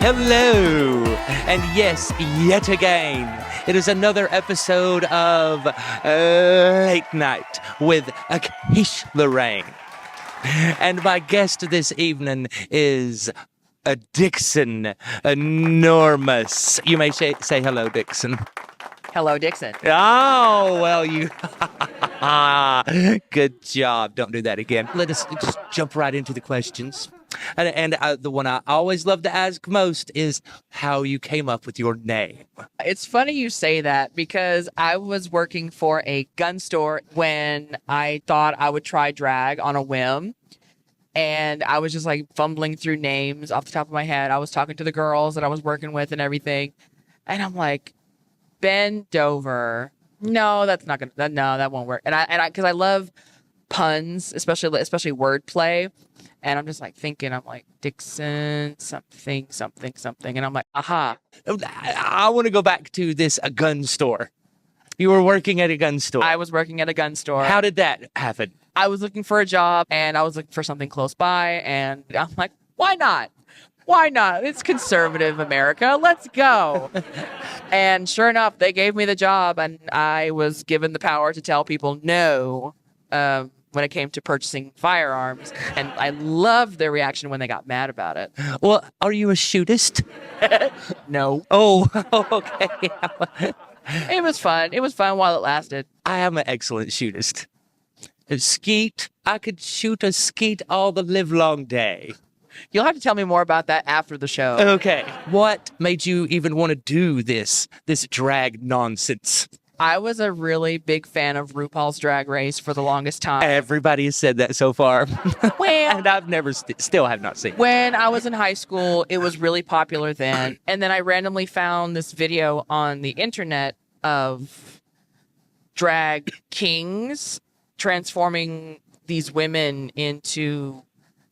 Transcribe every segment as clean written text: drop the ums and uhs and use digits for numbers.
Hello, and yes, yet again, it is another episode of Late Night with Quiche Lorraine. And my guest this evening is Dixon, Normus. You may say hello, Dixon. Hello, Dixon. Oh, well, you... Good job. Don't do that again. Let us just jump right into the questions. And the one I always love to ask most is how you came up with your name. It's funny you say that because I was working for a gun store when I thought I would try drag on a whim. And I was just like fumbling through names off the top of my head. I was talking to the girls that I was working with and everything. And I'm like, Ben Dover. No, that's not gonna. No, that won't work. And I, because I love puns, especially wordplay. And I'm just like thinking, I'm like Dixon, something, and I'm like, aha. I want to go back to this a gun store. You were working at a gun store. I was working at a gun store. How did that happen? I was looking for a job, and I was looking for something close by, and I'm like, why not? Why not? It's conservative America. Let's go. And sure enough, they gave me the job, and I was given the power to tell people no when it came to purchasing firearms. And I loved their reaction when they got mad about it. Well, are you a shootist? No. Oh, okay. It was fun. It was fun while it lasted. I am an excellent shootist. A skeet, I could shoot a skeet all the livelong day. You'll have to tell me more about that after the show. Okay. What made you even want to do this drag nonsense? I was a really big fan of RuPaul's Drag Race for the longest time. Everybody has said that so far. Well, and I've never, still have not seen it. When I was in high school, it was really popular then. And then I randomly found this video on the internet of drag kings transforming these women into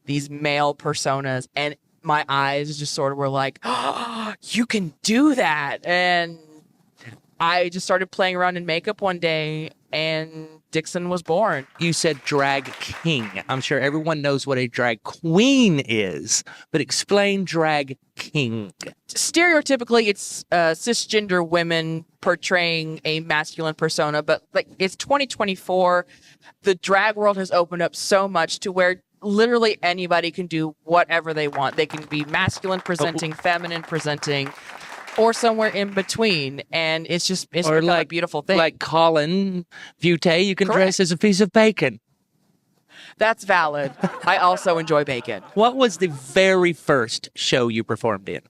these male personas. And my eyes just sort of were like, oh, you can do that. And I just started playing around in makeup one day, and Dixon was born. You said drag king. I'm sure everyone knows what a drag queen is, but explain drag king. Stereotypically, it's cisgender women portraying a masculine persona, but like it's 2024. The drag world has opened up so much to where literally anybody can do whatever they want. They can be masculine presenting, feminine presenting, or somewhere in between, and it's become a beautiful thing. Like Colin Butte, you can dress as a piece of bacon. That's valid. I also enjoy bacon. What was the very first show you performed in?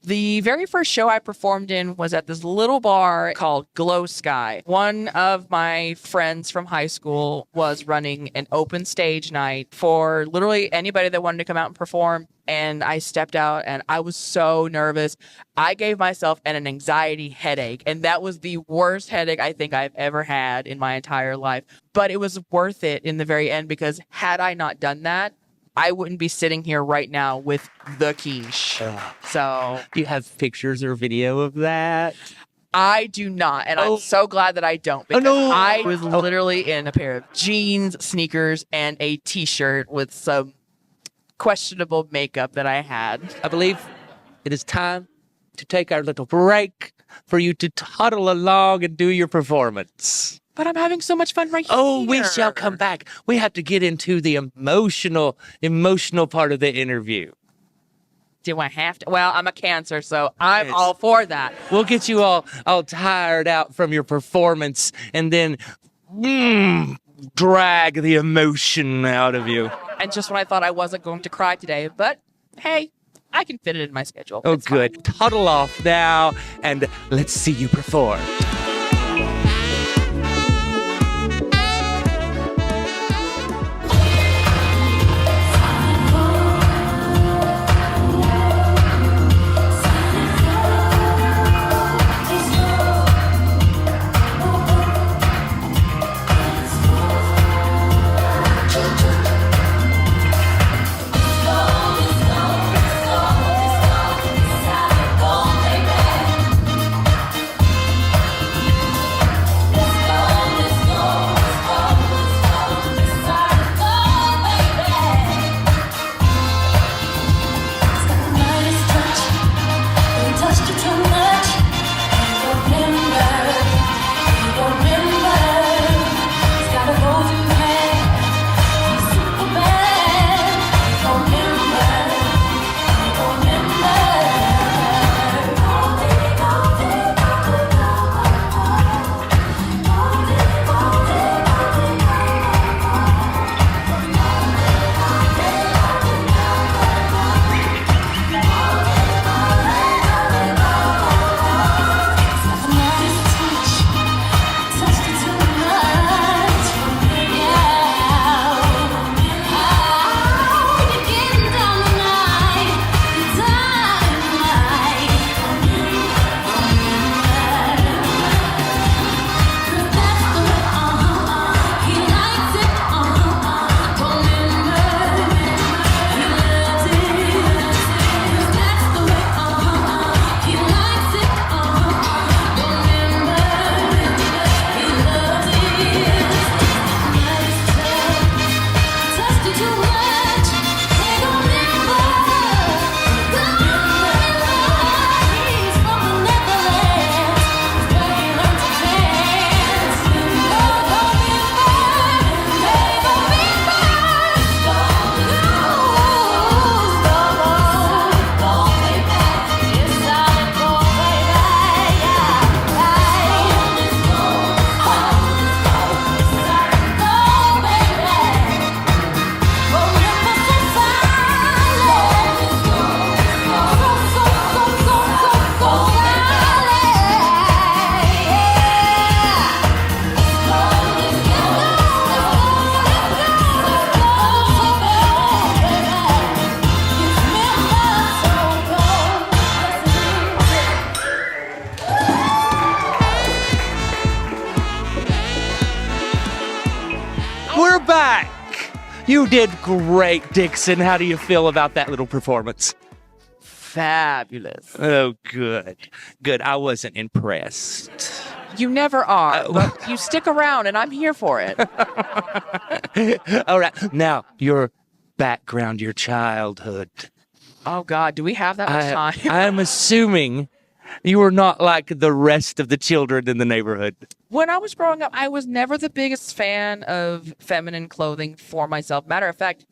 The very first show I performed in was at this little bar called Glow Sky. One of my friends from high school was running an open stage night for literally anybody that wanted to come out and perform. And I stepped out and I was so nervous. I gave myself an anxiety headache. And that was the worst headache I think I've ever had in my entire life. But it was worth it in the very end, because had I not done that, I wouldn't be sitting here right now with the quiche. So, do you have pictures or video of that? I do not, and I'm so glad that I don't, because I was literally in a pair of jeans, sneakers, and a t-shirt with some questionable makeup that I had. I believe it is time to take our little break for you to toddle along and do your performance. But I'm having so much fun right here. Oh, we shall come back. We have to get into the emotional part of the interview. Do I have to? Well, I'm a Cancer, so I'm all for that. We'll get you all tired out from your performance and then drag the emotion out of you. And just when I thought I wasn't going to cry today, but hey, I can fit it in my schedule. Oh, good. Toddle off now, and let's see you perform. You did great, Dixon. How do you feel about that little performance? Fabulous. Oh, good. Good. I wasn't impressed. You never are, but you stick around, and I'm here for it. All right. Now, your background, your childhood. Oh, God, do we have that much time? I'm assuming you were not like the rest of the children in the neighborhood. When I was growing up, I was never the biggest fan of feminine clothing for myself. Matter of fact,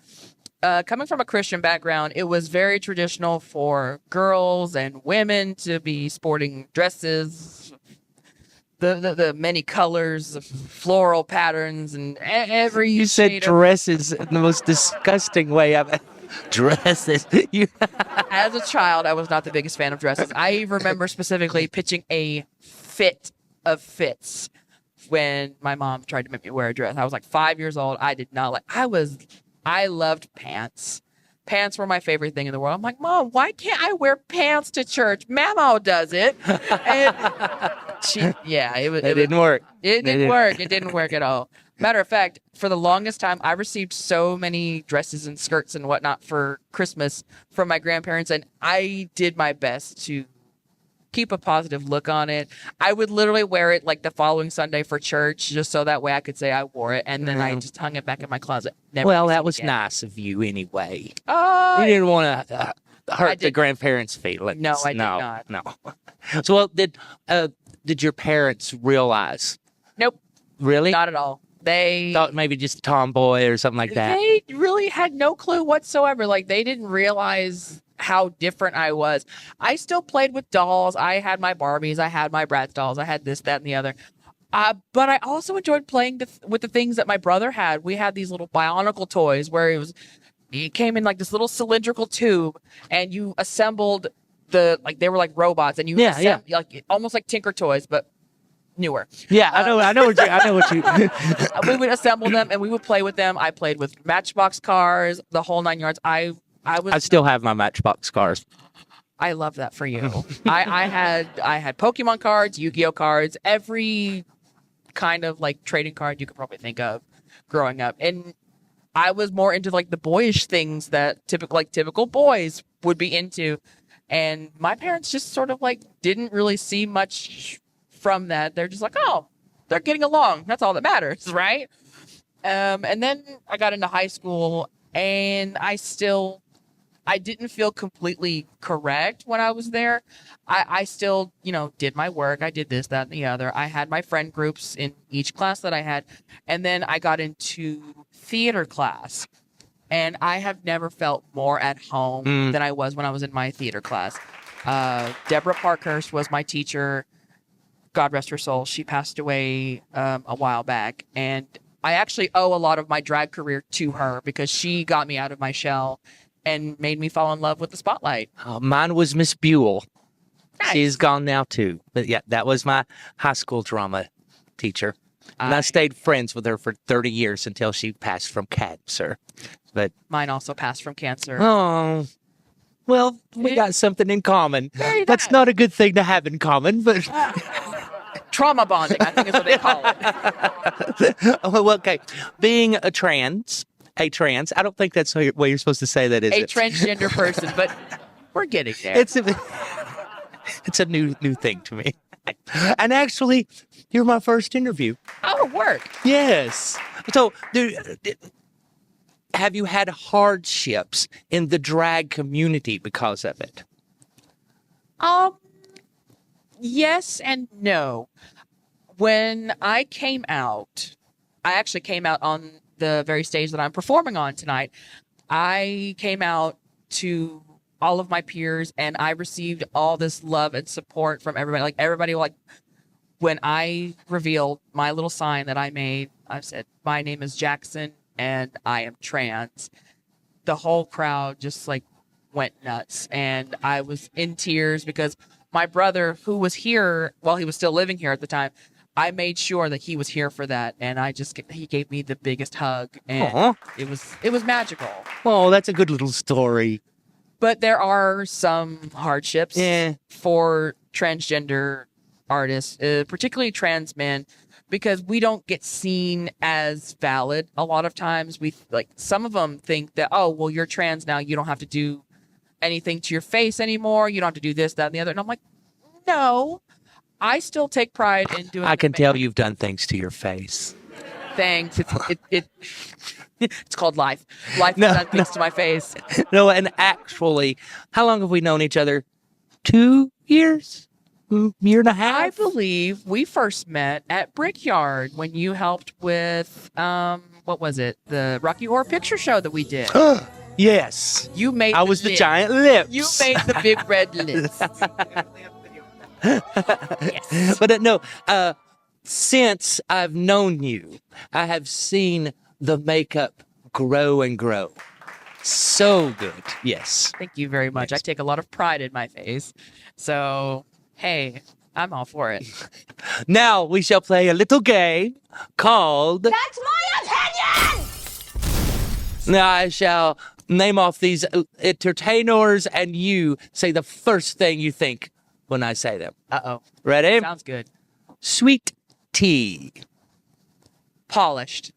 coming from a Christian background, it was very traditional for girls and women to be sporting dresses, the many colors, floral patterns, and every You said dresses in the most disgusting way I've dresses. As a child, I was not the biggest fan of dresses. I remember specifically pitching a fit of fits when my mom tried to make me wear a dress. I was like 5 years old. I did not like. I loved pants. Pants were my favorite thing in the world. I'm like, Mom, why can't I wear pants to church? Mama does it. And it didn't work. It didn't work. It didn't work at all. Matter of fact, for the longest time, I received so many dresses and skirts and whatnot for Christmas from my grandparents, and I did my best to keep a positive look on it. I would literally wear it like the following Sunday for church, just so that way I could say I wore it, and then I just hung it back in my closet. Well, that was nice of you anyway. Oh, You didn't want to hurt the grandparents' feelings. No, I did not. No. So, well, did your parents realize? Nope. Really? Not at all. They thought maybe just a tomboy or something like that. They really had no clue whatsoever. Like, they didn't realize how different I was. I still played with dolls. I had my Barbies. I had my Bratz dolls. I had this, that, and the other. But I also enjoyed playing with the things that my brother had. We had these little Bionicle toys where it came in like this little cylindrical tube, and you assembled they were like robots, and you like almost like Tinker Toys, but newer. Yeah, I know what you. We would assemble them and we would play with them. I played with Matchbox cars, the whole 9 yards. I still have my Matchbox cars. I love that for you. I had Pokemon cards, Yu-Gi-Oh cards, every kind of like trading card you could probably think of growing up. And I was more into like the boyish things that typical boys would be into. And my parents just sort of like didn't really see much from that. They're just like, oh, they're getting along. That's all that matters, right? And then I got into high school, and I didn't feel completely correct when I was there. I still, did my work. I did this, that, and the other. I had my friend groups in each class that I had. And then I got into theater class. And I have never felt more at home than I was when I was in my theater class. Deborah Parkhurst was my teacher. God rest her soul. She passed away a while back. And I actually owe a lot of my drag career to her because she got me out of my shell and made me fall in love with the spotlight. Mine was Miss Buell. Nice. She's gone now, too. But yeah, that was my high school drama teacher. And I stayed friends with her for 30 years until she passed from cancer. But mine also passed from cancer. Oh, well, we got something in common. That's not a good thing to have in common, but... Trauma bonding, I think is what they call it. Well, okay. Being a trans, I don't think that's the way you're supposed to say that, is it? A transgender person, but we're getting there. It's a new thing to me. And actually, you're my first interview. Oh, work. Yes. So, have you had hardships in the drag community because of it? Yes and no. When I came out, I actually came out on the very stage that I'm performing on tonight. I came out to all of my peers, and I received all this love and support from everybody. Like, when I revealed my little sign that I made, I said, my name is Jackson and I am trans. The whole crowd just went nuts, and I was in tears because my brother, who was here while he was still living here at the time, I made sure that he was here for that, and he gave me the biggest hug, and it was magical. Oh, that's a good little story. But there are some hardships for transgender artists, particularly trans men, because we don't get seen as valid. A lot of times some of them think that, oh, well, you're trans now. You don't have to do anything to your face anymore. You don't have to do this, that, and the other. And I'm like, no, I still take pride in doing. I can tell you've done things to your face. Thanks. It's called life. Life has done things to my face. No, and actually, how long have we known each other? 2 years? Year and a half? I believe we first met at Brickyard when you helped with, what was it? The Rocky Horror Picture Show that we did. Yes. You made I was the giant lips. You made the big red lips. Yes. But no, since I've known you, I have seen the makeup grow and grow. So good. Yes. Thank you very much. Yes. I take a lot of pride in my face. So, hey, I'm all for it. Now we shall play a little game called... That's my opinion! Now I shall name off these entertainers and you say the first thing you think when I say them. Uh-oh. Ready? Sounds good. Sweet tea. Polished.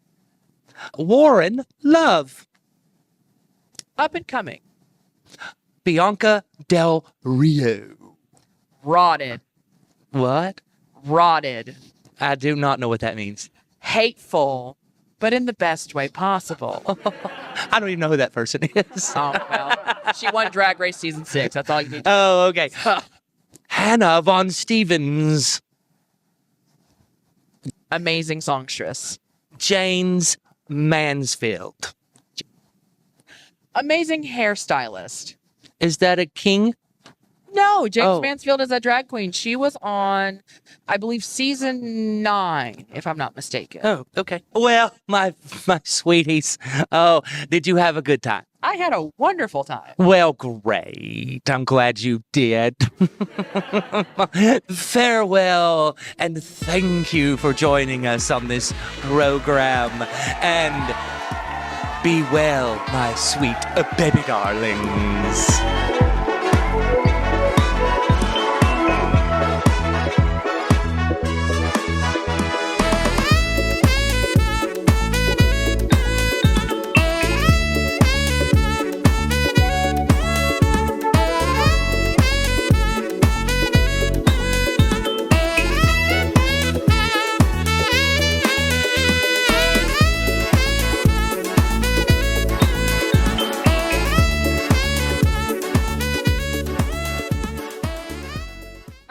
Warren Love. Up and coming. Bianca Del Rio. Rotted. What? Rotted. I do not know what that means. Hateful, but in the best way possible. I don't even know who that person is. Oh, well, she won Drag Race Season 6. That's all you need to Oh, okay. hannahvonstevens. Amazing songstress. James Mansfield. Amazing hairstylist. Is that a king? No, James Oh. Mansfield is a drag queen. She was on, I believe, season 9, if I'm not mistaken. Oh, okay. Well, my sweeties. Oh, did you have a good time? I had a wonderful time. Well, great. I'm glad you did. Farewell, and thank you for joining us on this program. And be well, my sweet baby darlings.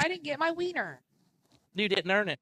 I didn't get my wiener. You didn't earn it.